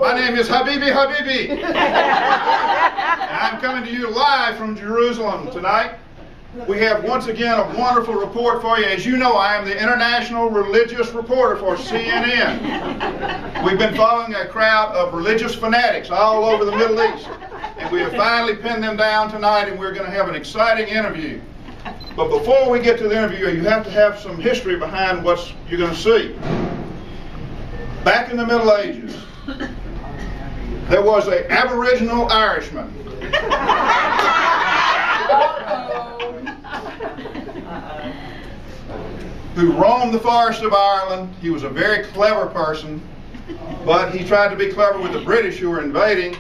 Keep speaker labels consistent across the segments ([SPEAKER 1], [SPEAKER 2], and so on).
[SPEAKER 1] My name is Habibi Habibi. I'm coming to you live from Jerusalem tonight. We have once again a wonderful report for you. As you know, I am the international religious reporter for CNN. We've been following a crowd of religious fanatics all over the Middle East. And we have finally pinned them down tonight, and we're going to have an exciting interview. But before we get to the interview, you have to have some history behind what you're going to see. Back in the Middle Ages, there was an Aboriginal Irishman who roamed the forests of Ireland. He was a very clever person, but he tried to be clever with the British who were invading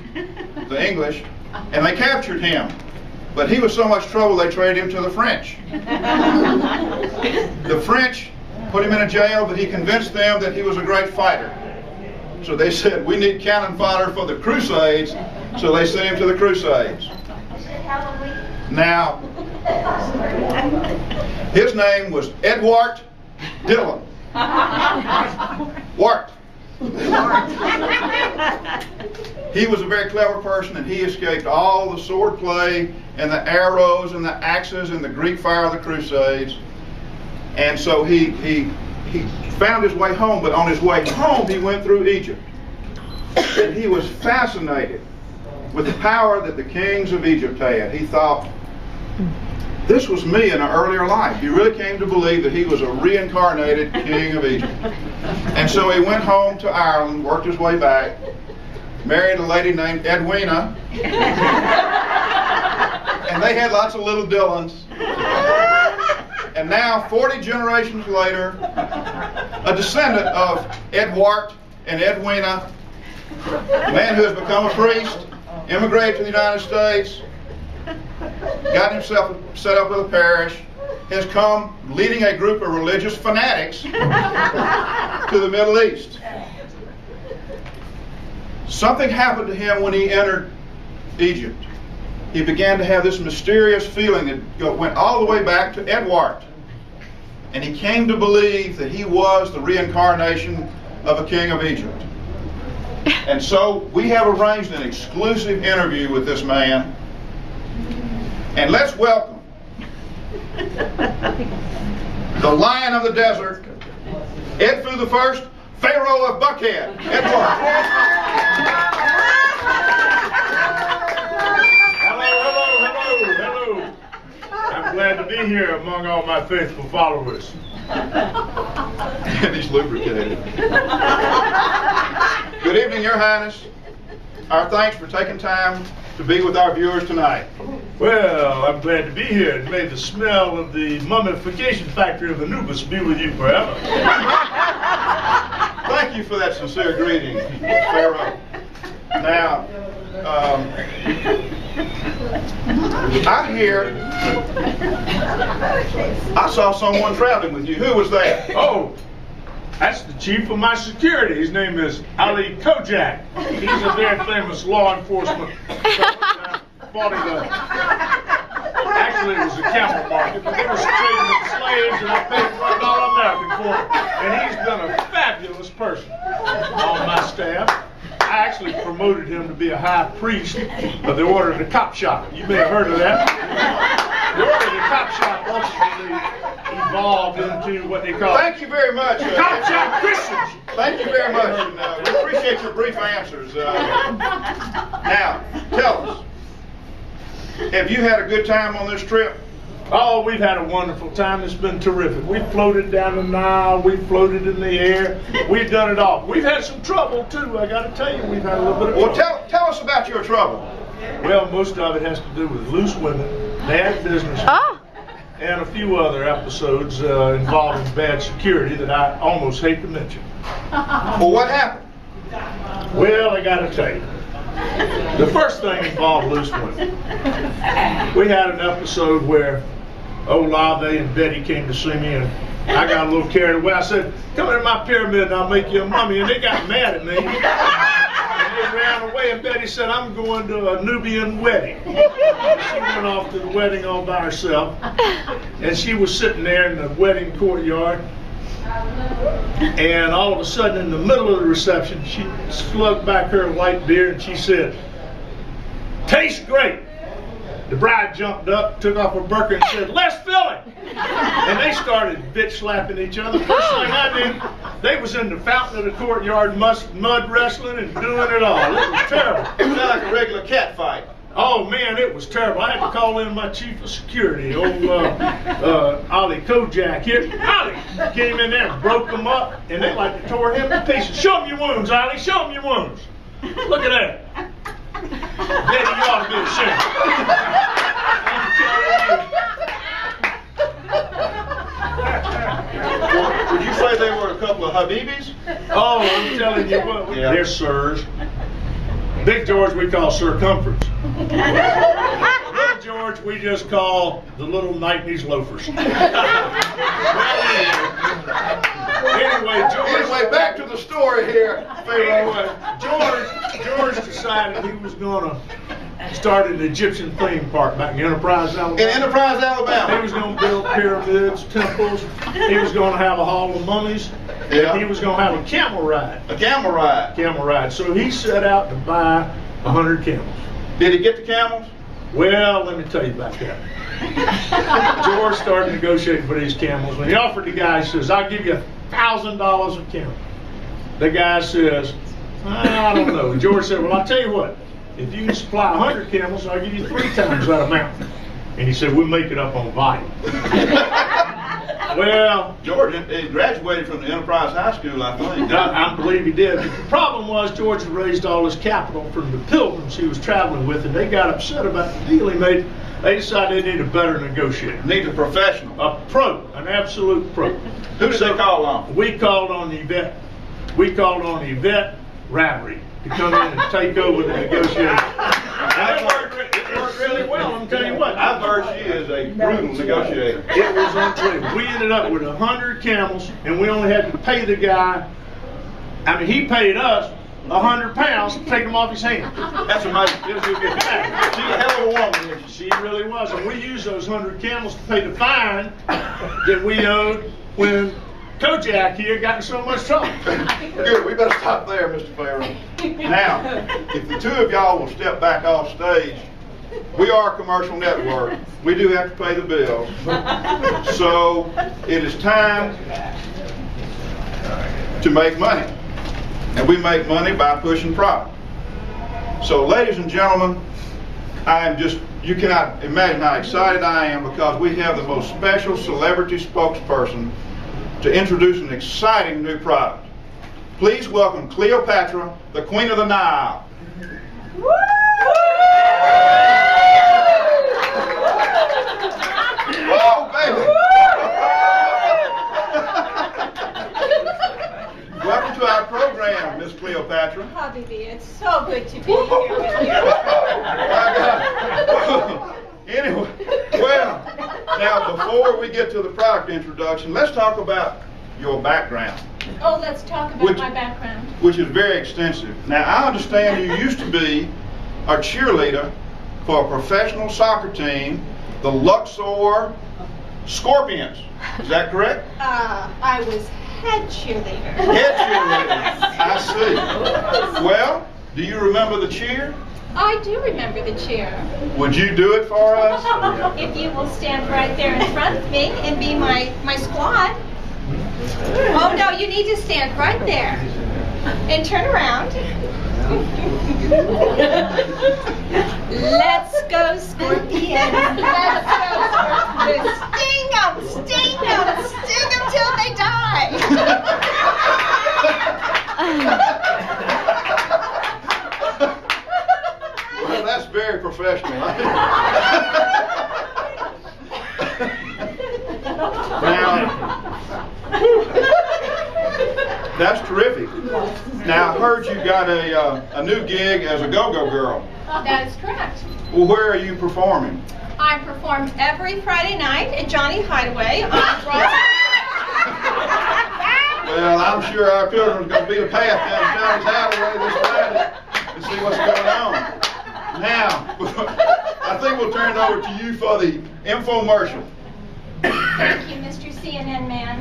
[SPEAKER 1] the English, and they captured him. But he was so much trouble they traded him to the French. The French put him in a jail, but he convinced them that he was a great fighter. So they said, we need cannon fodder for the Crusades, so they sent him to the Crusades. Now, his name was Edward Dillon. Wart. He was a very clever person, and he escaped all the sword play and the arrows and the axes and the Greek fire of the Crusades. And so he found his way home, but on his way home he went through Egypt. And he was fascinated with the power that the kings of Egypt had. He thought, this was me in an earlier life. He really came to believe that he was a reincarnated king of Egypt. And so he went home to Ireland, worked his way back, married a lady named Edwina, and they had lots of little Dillons. And now, 40 generations later, a descendant of Edward and Edwina, a man who has become a priest, immigrated to the United States, got himself set up with a parish, has come leading a group of religious fanatics to the Middle East. Something happened to him when he entered Egypt. He began to have this mysterious feeling that went all the way back to Edward. And he came to believe that he was the reincarnation of a king of Egypt. And so we have arranged an exclusive interview with this man. And let's welcome the lion of the desert, Edfu the First, Pharaoh of Buckhead, Edward.
[SPEAKER 2] Hello. I'm glad to be here among all my faithful followers.
[SPEAKER 1] And he's lubricated. Good evening, Your Highness. Our thanks for taking time to be with our viewers tonight.
[SPEAKER 2] Well, I'm glad to be here, and may the smell of the mummification factory of Anubis be with you forever.
[SPEAKER 1] Thank you for that sincere greeting, Pharaoh. Now, I saw someone traveling with you. Who was that?
[SPEAKER 2] Oh, that's the chief of my security. His name is Ali Kojak. He's a very famous law enforcement. Actually, it was a camel market, but they were trading in slaves, and I paid $1 American for it. And he's been a fabulous person on my staff. I actually promoted him to be a high priest of the Order of the Cop Shop. You may have heard of that. The Order of the Cop Shop ultimately evolved into what they call...
[SPEAKER 1] Thank you very much.
[SPEAKER 2] Cop Shop Christians.
[SPEAKER 1] Thank you very much. And, we appreciate your brief answers. Now, tell us, have you had a good time on this trip?
[SPEAKER 2] Oh, we've had a wonderful time. It's been terrific. We've floated down the Nile. We've floated in the air. We've done it all. We've had some trouble, too. I got to tell you, we've had a little bit of trouble.
[SPEAKER 1] Well, tell us about your trouble.
[SPEAKER 2] Well, most of it has to do with loose women, bad business, and a few other episodes involving bad security that I almost hate to mention.
[SPEAKER 1] Well, what happened?
[SPEAKER 2] Well, I got to tell you. The first thing involved loose women. We had an episode where Olave and Betty came to see me, and I got a little carried away. I said, come into my pyramid and I'll make you a mummy. And they got mad at me. And they ran away, and Betty said, I'm going to a Nubian wedding. She went off to the wedding all by herself. And she was sitting there in the wedding courtyard. And all of a sudden, in the middle of the reception, she slugged back her white beard and she said, "Tastes great." The bride jumped up, took off her burqa and said, "Let's fill it." And they started bitch slapping each other. First thing I knew, they was in the fountain of the courtyard mud wrestling and doing it all. It was terrible.
[SPEAKER 1] It sounded like a regular cat fight.
[SPEAKER 2] Oh man, it was terrible. I had to call in my chief of security, old Ollie Kojak here. Ollie came in there and broke them up, and they like to tore him to pieces. "Show him your wounds, Ollie. Show him your wounds." Look at that. Daddy, you ought to be ashamed.
[SPEAKER 1] Would you say they were a couple of Habibis?
[SPEAKER 2] Oh, I'm telling you what, they're sirs. Big George we call circumference. Little George we just call the little Nighties loafers.
[SPEAKER 1] Anyway, back to the story here.
[SPEAKER 2] Anyway, George decided he was going to start an Egyptian theme park back in Enterprise, Alabama.
[SPEAKER 1] In Enterprise, Alabama.
[SPEAKER 2] He was going to build pyramids, temples. He was going to have a hall of mummies.
[SPEAKER 1] Yeah.
[SPEAKER 2] He was going to have a camel ride.
[SPEAKER 1] A camel ride.
[SPEAKER 2] Camel ride. So he set out to buy 100 camels.
[SPEAKER 1] Did he get the camels?
[SPEAKER 2] Well, let me tell you about that. George started negotiating for these camels. When he offered the guy, he says, "I'll give you $1,000 a camel." The guy says, "I don't know." George said, "Well, I'll tell you what. If you can supply 100 camels, I'll give you 3 times that amount." And he said, "We'll make it up on volume." Well,
[SPEAKER 1] George graduated from the Enterprise High School, I think.
[SPEAKER 2] I believe he did. But the problem was George had raised all his capital from the pilgrims he was traveling with, and they got upset about the deal he made. They decided they need a better negotiator.
[SPEAKER 1] Need a professional.
[SPEAKER 2] A pro, an absolute pro.
[SPEAKER 1] Who did they call on?
[SPEAKER 2] We called on Yvette. We called on Yvette Rabbery to come in and take over the negotiation. And it worked really well, I'm telling you what.
[SPEAKER 1] I've heard she is a brutal negotiator.
[SPEAKER 2] It was unbelievable. We ended up with 100 camels, and we only had to pay the guy. I mean, he paid us £100 to take them off his hands.
[SPEAKER 1] That's amazing. She's a hell of a woman.
[SPEAKER 2] She really was. And we used those 100 camels to pay the fine that we owed when Kojak here got in so much trouble.
[SPEAKER 1] Good, we better stop there, Mr. Pharaoh. Now, if the two of y'all will step back off stage, we are a commercial network. We do have to pay the bills. So it is time to make money. And we make money by pushing product. So ladies and gentlemen, you cannot imagine how excited I am because we have the most special celebrity spokesperson to introduce an exciting new product. Please welcome Cleopatra, the Queen of the Nile. Oh, baby! Welcome to our program, Miss Cleopatra.
[SPEAKER 3] Habibi, it's so good to be here with you.
[SPEAKER 1] Anyway, well, now before we get to the product introduction, let's talk about your background.
[SPEAKER 3] Oh, let's talk about my background.
[SPEAKER 1] Which is very extensive. Now, I understand you used to be a cheerleader for a professional soccer team, the Luxor Scorpions. Is that correct?
[SPEAKER 3] I was head cheerleader.
[SPEAKER 1] Head cheerleader. I see. Well, do you remember the cheer?
[SPEAKER 3] I do remember the cheer.
[SPEAKER 1] Would you do it for us?
[SPEAKER 3] If you will stand right there in front of me and be my squad. Oh no, you need to stand right there and turn around. Let's go, Scorpion. Let's go, Scorpion. Sting them, sting them, sting them till they die.
[SPEAKER 1] Well, that's very professional. Now, that's terrific. Now, I heard you got a new gig as a go-go girl.
[SPEAKER 3] That is correct.
[SPEAKER 1] Well, where are you performing?
[SPEAKER 3] I perform every Friday night at Johnny Hideaway on Broadway.
[SPEAKER 1] Well, I'm sure our pilgrim's going to beat a path down Johnny's Hideaway this Friday and see what's going on. Now, I think we'll turn it over to you for the infomercial.
[SPEAKER 3] Thank you, Mr. CNN man.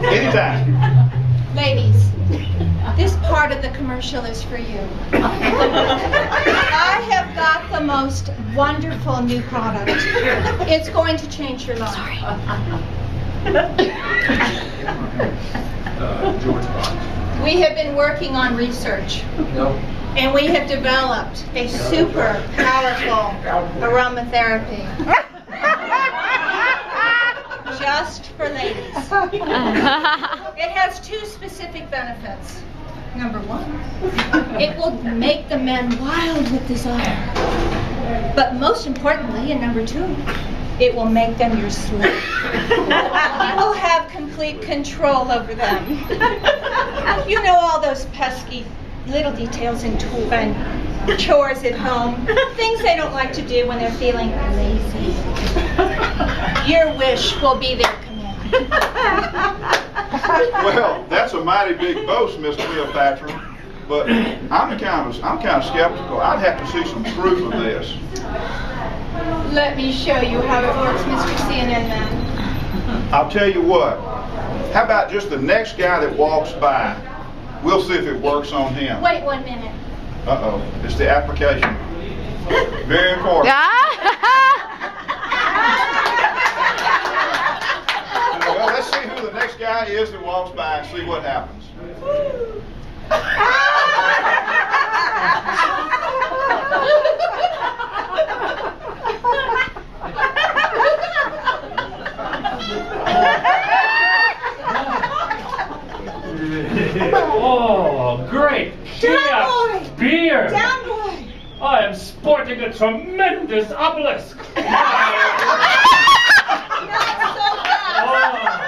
[SPEAKER 1] Anytime.
[SPEAKER 3] Ladies, this part of the commercial is for you. I have got the most wonderful new product. It's going to change your life. Sorry. We have been working on research. And we have developed a super powerful aromatherapy. Just for ladies. It has 2 specific benefits. Number 1, it will make the men wild with desire. But most importantly, and number 2, it will make them your slave. You will have complete control over them. You know all those pesky little details and chores at home, things they don't like to do when they're feeling lazy. Your wish will be their command.
[SPEAKER 1] Well, that's a mighty big boast, Miss Cleopatra. But I'm kind of skeptical. I'd have to see some proof of this.
[SPEAKER 3] Let me show you how it works, Mr. CNN man.
[SPEAKER 1] I'll tell you what. How about just the next guy that walks by? We'll see if it works on him.
[SPEAKER 3] Wait 1 minute.
[SPEAKER 1] Uh-oh. It's the application. Very important. Well, let's see who the next guy is that walks by and see what happens.
[SPEAKER 4] Oh, great!
[SPEAKER 3] Down, boy!
[SPEAKER 4] Beer!
[SPEAKER 3] Down, boy!
[SPEAKER 4] I am sporting a tremendous obelisk!
[SPEAKER 3] Not so fast!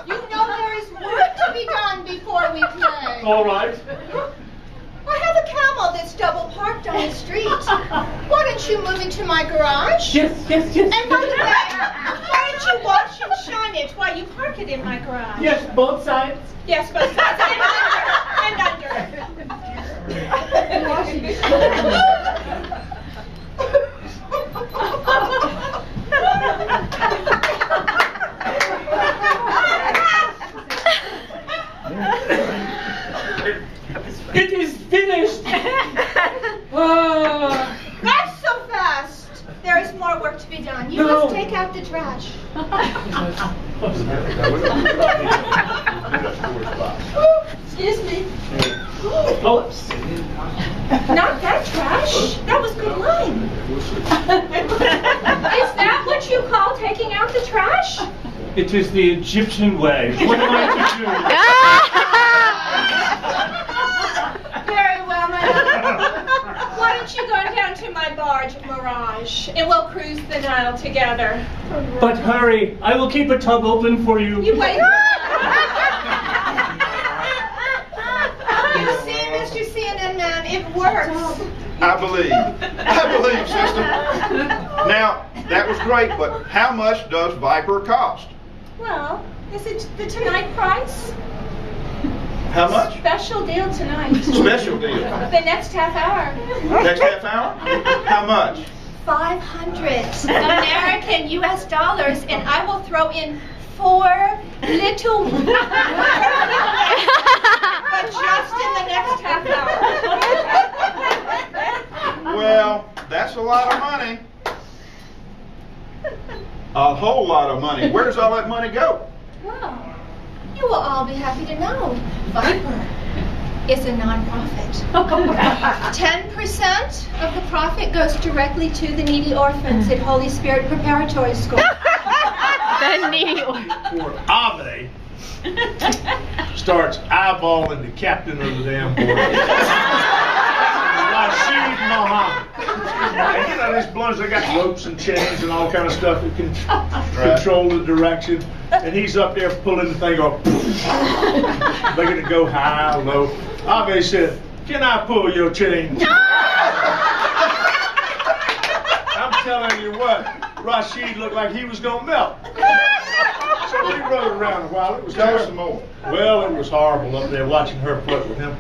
[SPEAKER 3] You know there is work to be done before we play.
[SPEAKER 4] All right.
[SPEAKER 3] I have a camel that's double parked on the street. Why don't you move into my garage?
[SPEAKER 4] Yes.
[SPEAKER 3] And by the way, why don't you wash and shine it while you park it in my garage?
[SPEAKER 4] Yes, both sides.
[SPEAKER 3] Yes, both sides. And under.
[SPEAKER 4] It is finished!
[SPEAKER 3] Not so fast. There is more work to be done. You
[SPEAKER 4] No.
[SPEAKER 3] must take out the trash. Excuse me.
[SPEAKER 4] Oops.
[SPEAKER 3] Not that trash. That was good line. Is that what you call taking out the trash?
[SPEAKER 4] It is the Egyptian way. What am I to do?
[SPEAKER 3] Very well, madam. Why don't you go down to my barge, Mirage, and we'll cruise the Nile together.
[SPEAKER 4] But hurry, I will keep a tub open for you.
[SPEAKER 3] You wait. You see, Mr. CNN man, it works.
[SPEAKER 1] I believe, sister. Now, that was great, but how much does Viper cost?
[SPEAKER 3] Well, is it the tonight price?
[SPEAKER 1] How much?
[SPEAKER 3] Special deal tonight.
[SPEAKER 1] Special deal.
[SPEAKER 3] The next half hour.
[SPEAKER 1] Next half hour? How much?
[SPEAKER 3] 500 American US dollars, and I will throw in 4 little but just in the next half hour.
[SPEAKER 1] Well, that's a lot of money. A whole lot of money. Where does all that money go?
[SPEAKER 3] Well, you will all be happy to know Viper is a non-profit. 10% of the profit goes directly to the needy orphans at Holy Spirit Preparatory School.
[SPEAKER 5] The needy
[SPEAKER 2] Poor Ave starts eyeballing the captain of the damn boat. Rashid Mohammed. And you know, these blunts, they got ropes and chains and all kind of stuff that can control the direction. And he's up there pulling the thing off, making it go high, low. Ave said, "Can I pull your chain?" I'm telling you what, Rashid looked like he was gonna melt. So we rode around a while. It was
[SPEAKER 1] Tell us
[SPEAKER 2] terrible.
[SPEAKER 1] some more.
[SPEAKER 2] Well, it was horrible up there watching her flirt with him.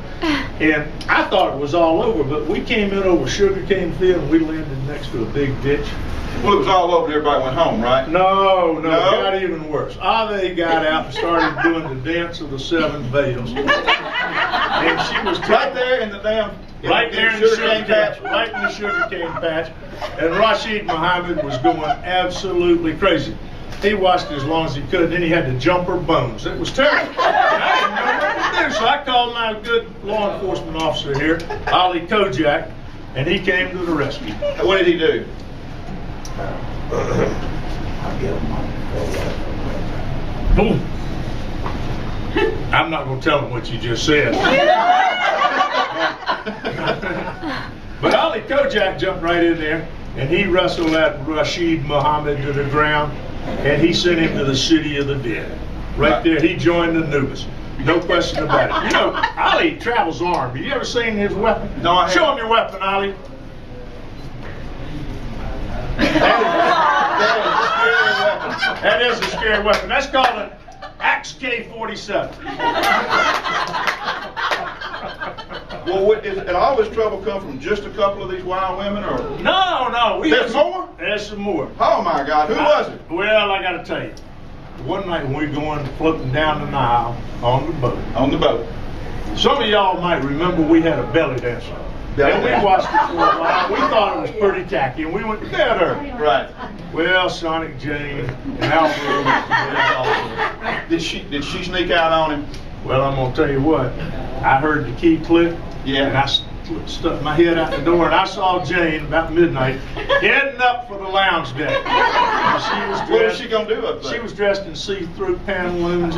[SPEAKER 2] And I thought it was all over, but we came in over sugarcane field and we landed next to a big ditch.
[SPEAKER 1] Well, it was all over and everybody went home, right?
[SPEAKER 2] No, it
[SPEAKER 1] No?
[SPEAKER 2] got even worse. They got out and started doing the dance of the seven veils. And she was
[SPEAKER 1] Right there in the damn...
[SPEAKER 2] right there in the sugar patch. Right in the sugar cane patch. And Rashid Muhammad was going absolutely crazy. He watched it as long as he could, then he had to jump her bones. It was terrible. I didn't know what to do, so I called my good law enforcement officer here, Ali Kojak, and he came to the rescue.
[SPEAKER 1] What did he do?
[SPEAKER 2] Boom. I'm not going to tell him what you just said. But Ali Kojak jumped right in there, and he wrestled that Rashid Muhammad to the ground, and he sent him to the city of the dead. Right there, he joined the Nubis. No question about it. You know, Ali travels armed. Have you ever seen his weapon?
[SPEAKER 1] No, I haven't.
[SPEAKER 2] Show him your weapon, Ali. That is a scary weapon. That's called an Axe K-47.
[SPEAKER 1] Well, did all this trouble come from just a couple of these wild women, or?
[SPEAKER 2] No.
[SPEAKER 1] There's more?
[SPEAKER 2] There's some more.
[SPEAKER 1] Oh my God, who was it?
[SPEAKER 2] Well, I got to tell you. One night when we were going floating down the Nile on the boat.
[SPEAKER 1] On the boat.
[SPEAKER 2] Some of y'all might remember we had a belly dancer. And we watched it for a while. We thought it was pretty tacky, and we went to get her.
[SPEAKER 1] Right.
[SPEAKER 2] Well, Sonic Jane and Alvaro.
[SPEAKER 1] Did she sneak out on him?
[SPEAKER 2] Well, I'm gonna tell you what. I heard the key click.
[SPEAKER 1] Yeah.
[SPEAKER 2] And I stuck my head out the door, and I saw Jane about midnight heading up for the lounge deck. And she was dressed,
[SPEAKER 1] What was she gonna do up there?
[SPEAKER 2] She was dressed in see-through pantaloons.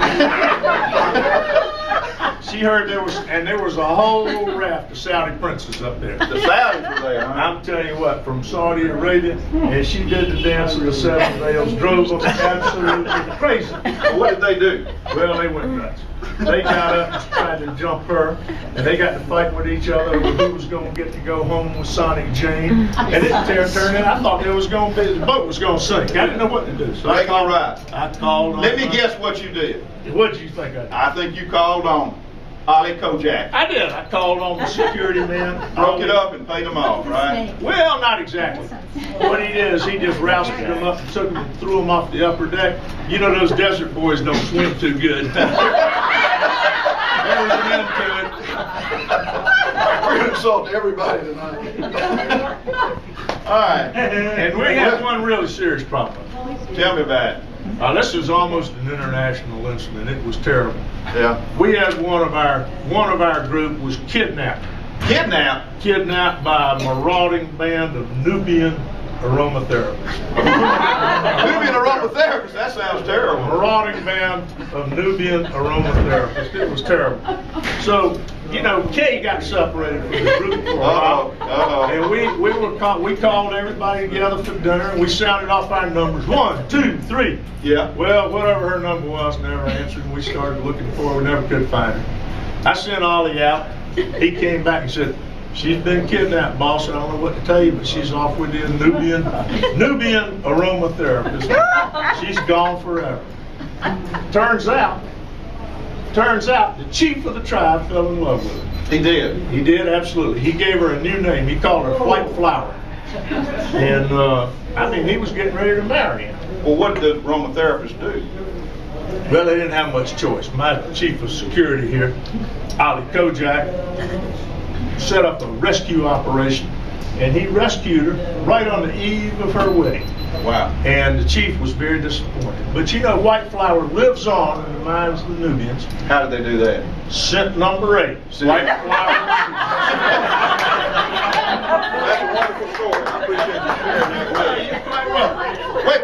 [SPEAKER 2] She heard there was a whole raft of Saudi princes up there.
[SPEAKER 1] The Saudis were there, huh?
[SPEAKER 2] I'm telling you what, from Saudi Arabia, and she did the dance of the seven veils, drove them absolutely crazy.
[SPEAKER 1] Well, what did they do?
[SPEAKER 2] Well, they went nuts. They got up and tried to jump her, and they got to fight with each other over who was going to get to go home with Sonic Jane. And it turned out, I thought there was going to be, the boat was going to sink. I didn't know what to do. So I called.
[SPEAKER 1] Let me guess what you did.
[SPEAKER 2] What did you think I did?
[SPEAKER 1] I think you called on Ali Kojak.
[SPEAKER 2] I did. I called on the security man.
[SPEAKER 1] Broke it up and paid them off, right?
[SPEAKER 2] Well, not exactly. What he did is he just rousted them up and took them and threw them off the upper deck. You know those desert boys don't swim too good. There was an end to it.
[SPEAKER 1] We're going to insult everybody tonight. All right.
[SPEAKER 2] And we had one really serious problem.
[SPEAKER 1] Tell me about it.
[SPEAKER 2] This was almost an international incident. It was terrible.
[SPEAKER 1] Yeah.
[SPEAKER 2] We had one of our group was kidnapped.
[SPEAKER 1] Kidnapped?
[SPEAKER 2] Kidnapped by a marauding band of Nubian aromatherapists.
[SPEAKER 1] Nubian aromatherapists? That sounds terrible.
[SPEAKER 2] Marauding band of Nubian aromatherapists. It was terrible. So, you know, Kay got separated from the group for a while. And we called everybody together for dinner, and we sounded off our numbers. 1, 2, 3.
[SPEAKER 1] Yeah.
[SPEAKER 2] Well, whatever her number was, never answered, and we started looking for her. We never could find her. I sent Ollie out. He came back and said, "She's been kidnapped, boss. I don't know what to tell you, but she's off with the Nubian aromatherapist. She's gone forever." Turns out, the chief of the tribe fell in love with her.
[SPEAKER 1] He did?
[SPEAKER 2] He did, absolutely. He gave her a new name. He called her White Flower. And, I mean, he was getting ready to marry her.
[SPEAKER 1] Well, what did the aromatherapist do?
[SPEAKER 2] Well, they didn't have much choice. My chief of security here, Ali Kojak, set up a rescue operation, and he rescued her right on the eve of her wedding.
[SPEAKER 1] Wow.
[SPEAKER 2] And the chief was very disappointed. But you know, White Flower lives on in the minds of the Nubians.
[SPEAKER 1] How did they do that?
[SPEAKER 2] Scent number 8. White Flower.
[SPEAKER 1] That's a wonderful story. I appreciate you sharing that with
[SPEAKER 2] You're quite welcome.
[SPEAKER 1] us. Wait.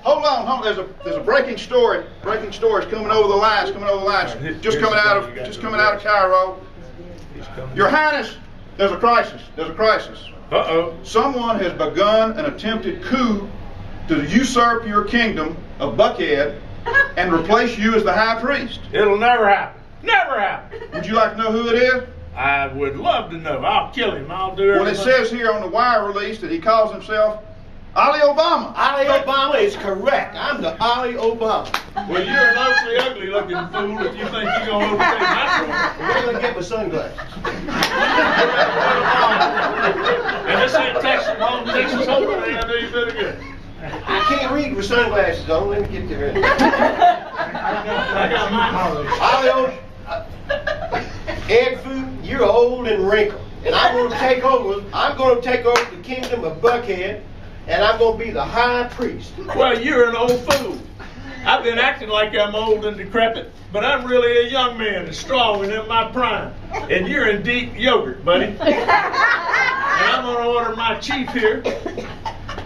[SPEAKER 1] Hold on. There's a breaking story. Breaking stories coming over the lines. Just coming out of Cairo. Your Highness, there's a crisis.
[SPEAKER 2] Uh-oh.
[SPEAKER 1] Someone has begun an attempted coup to usurp your kingdom of Buckhead and replace you as the high priest.
[SPEAKER 2] It'll never happen. Never happen.
[SPEAKER 1] Would you like to know who it is?
[SPEAKER 2] I would love to know. I'll kill him. I'll do everything.
[SPEAKER 1] Well, it says here on the wire release that he calls himself Ali Obama.
[SPEAKER 6] Ali Obama is correct. I'm the Ali Obama.
[SPEAKER 2] Well, you're an awfully ugly looking fool if you think you're going to overtake my throne.
[SPEAKER 6] Where did I get my sunglasses?
[SPEAKER 2] And this ain't Texas home, Texas over there. I know you better good.
[SPEAKER 6] I can't read with sunglasses on. Let me get there.
[SPEAKER 2] I got mine.
[SPEAKER 6] Ali Ed Food, you're old and wrinkled. And I'm going to take over the kingdom of Buckhead, and I'm going to be the high priest.
[SPEAKER 2] Well, you're an old fool. I've been acting like I'm old and decrepit, but I'm really a young man and strong and in my prime. And you're in deep yogurt, buddy. And I'm going to order my chief here,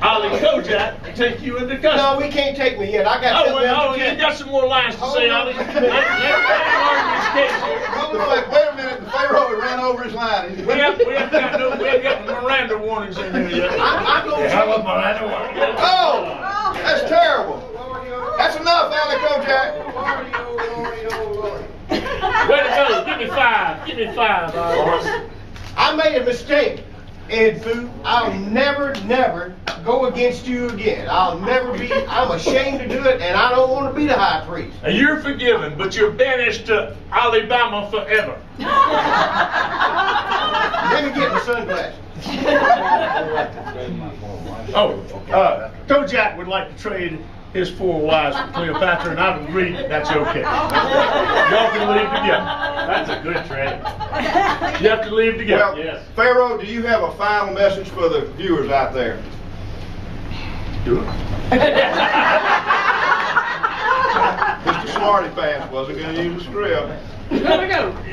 [SPEAKER 2] Ali Kojak, to take you into custody.
[SPEAKER 6] No, we can't take me yet. I got something else to
[SPEAKER 2] you got some more lines to say, Ali. Let him learn this case here.
[SPEAKER 1] Wait a minute, the Pharaoh ran over his line.
[SPEAKER 2] We haven't got Miranda warnings in here yet.
[SPEAKER 6] I'm going to
[SPEAKER 2] How about Miranda warnings?
[SPEAKER 1] Oh, that's terrible. That's enough, Ali Kojak.
[SPEAKER 4] Way to go. Give me 5. Give me 5.
[SPEAKER 6] I made a mistake, Ed Food. I'll never go against you again. I'm ashamed to do it, and I don't want to be the high priest.
[SPEAKER 2] And you're forgiven, but you're banished to Alabama forever.
[SPEAKER 6] Let me get my sunglasses.
[SPEAKER 2] Kojak would like to trade his 4 wives for Cleopatra, and I've agreed that's okay. Y'all can leave together.
[SPEAKER 4] That's a good trade.
[SPEAKER 2] You have to leave together.
[SPEAKER 1] Well,
[SPEAKER 4] Yes.
[SPEAKER 1] Pharaoh, do you have a final message for the viewers out there?
[SPEAKER 2] Do it.
[SPEAKER 1] Mr. Smarty Pants wasn't going to use a script.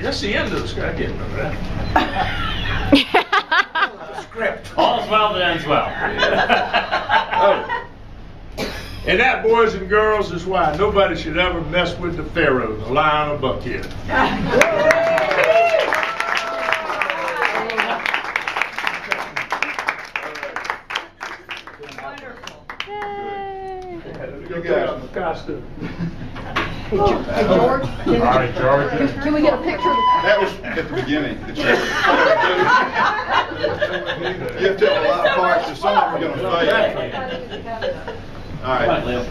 [SPEAKER 2] That's the end of the script. I can't remember that.
[SPEAKER 6] Script.
[SPEAKER 4] All's well that ends well.
[SPEAKER 2] And that, boys and girls, is why nobody should ever mess with the Pharaoh, the Lion of Buckhead.
[SPEAKER 1] You guys.
[SPEAKER 2] Costume.
[SPEAKER 7] Hey, George,
[SPEAKER 4] All right, George.
[SPEAKER 7] can we get a picture?
[SPEAKER 1] That was at the beginning. You have to have a lot of parts, and some of them are going to fade. All right.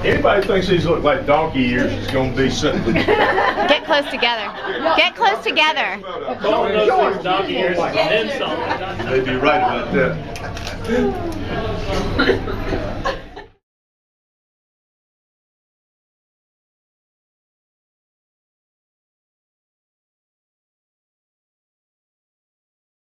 [SPEAKER 2] Anybody thinks these look like donkey ears is going to be something.
[SPEAKER 5] Get close together. Get close together.
[SPEAKER 4] Calling those things donkey ears is an insult.
[SPEAKER 2] They'd be right about that.